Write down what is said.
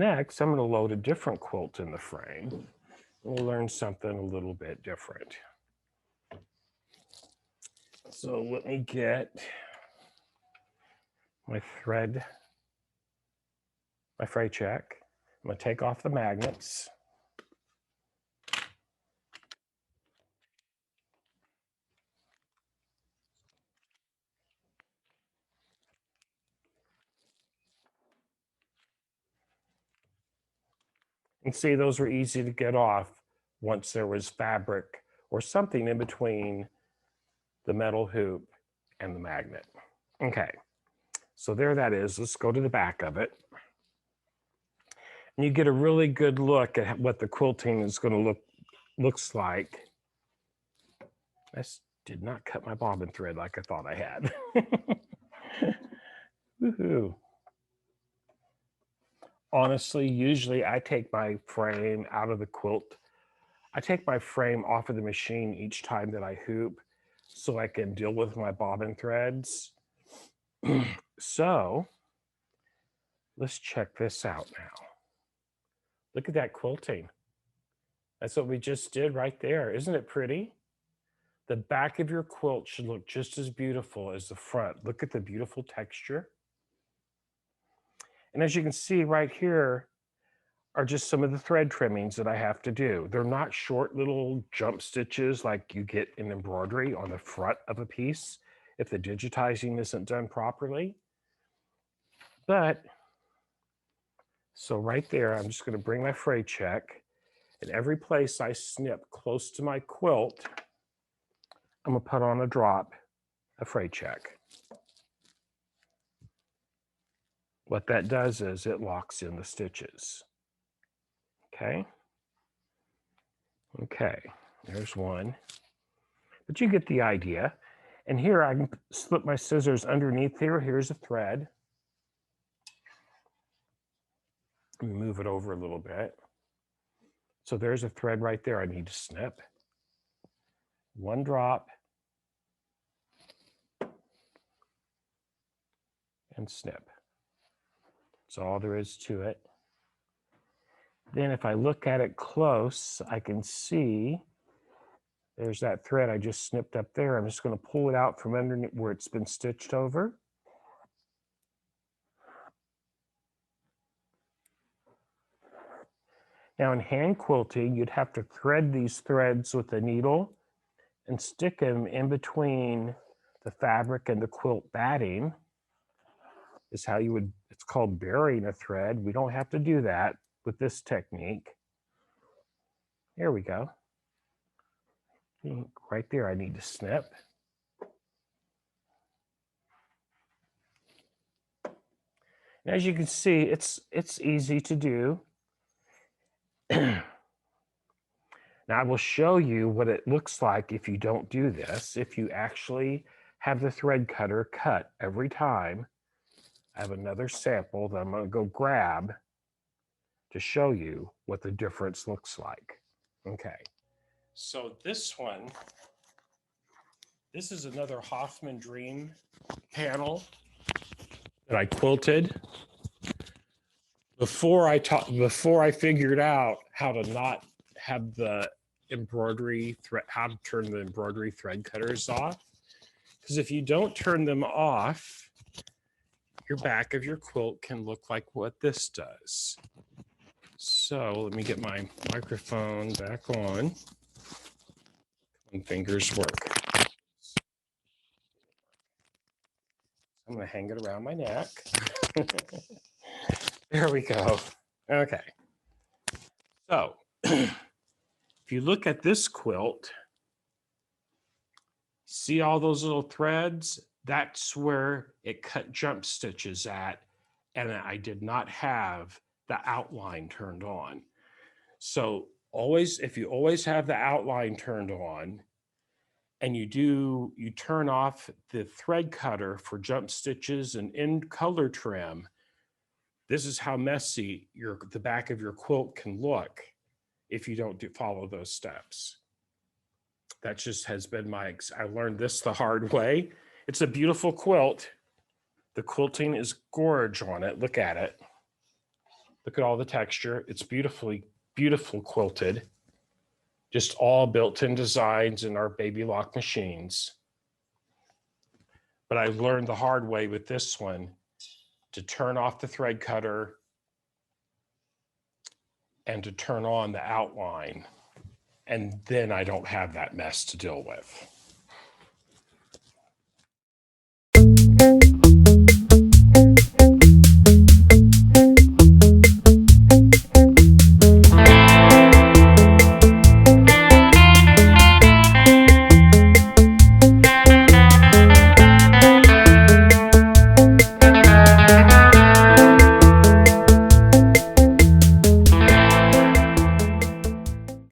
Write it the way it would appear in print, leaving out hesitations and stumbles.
next, I'm going to load a different quilt in the frame. We'll learn something a little bit different. So let me get my thread, my fray check. I'm going to take off the magnets. And see, those were easy to get off once there was fabric or something in between the metal hoop and the magnet. Okay, so there that is. Let's go to the back of it. And you get a really good look at what the quilting is going to looks like. I did not cut my bobbin thread like I thought I had. Woohoo. Honestly, usually I take my frame out of the quilt. I take my frame off of the machine each time that I hoop so I can deal with my bobbin threads. So let's check this out now. Look at that quilting. That's what we just did right there. Isn't it pretty? The back of your quilt should look just as beautiful as the front. Look at the beautiful texture. And as you can see right here are just some of the thread trimmings that I have to do. They're not short little jump stitches like you get in embroidery on the front of a piece if the digitizing isn't done properly. But, so right there, I'm just going to bring my fray check. And every place I snip close to my quilt, I'm going to put on a drop of fray check. What that does is it locks in the stitches. Okay. Okay, there's one. But you get the idea. And here I can slip my scissors underneath here. Here's a thread. Let me move it over a little bit. So there's a thread right there I need to snip. One drop. And snip. That's all there is to it. Then if I look at it close, I can see there's that thread I just snipped up there. I'm just going to pull it out from underneath where it's been stitched over. Now in hand quilting, you'd have to thread these threads with a needle and stick them in between the fabric and the quilt batting. Is how you would, it's called burying a thread. We don't have to do that with this technique. Here we go. Right there, I need to snip. And as you can see, it's easy to do. Now I will show you what it looks like if you don't do this. If you actually have the thread cutter cut every time. I have another sample that I'm going to go grab to show you what the difference looks like. Okay, so this one, this is another Hoffman Dream panel that I quilted before I figured out how to not have the embroidery thread, how to turn the embroidery thread cutters off. Because if you don't turn them off, your back of your quilt can look like what this does. So let me get my microphone back on. And fingers work. I'm going to hang it around my neck. There we go. Okay. So if you look at this quilt, see all those little threads? That's where it cut jump stitches at, and I did not have the outline turned on. So always, if you always have the outline turned on and you turn off the thread cutter for jump stitches and in color trim, this is how messy the back of your quilt can look if you don't follow those steps. That just has been I learned this the hard way. It's a beautiful quilt. The quilting is gorgeous on it. Look at it. Look at all the texture. It's beautiful quilted. Just all built-in designs in our baby lock machines. But I learned the hard way with this one to turn off the thread cutter and to turn on the outline. And then I don't have that mess to deal with.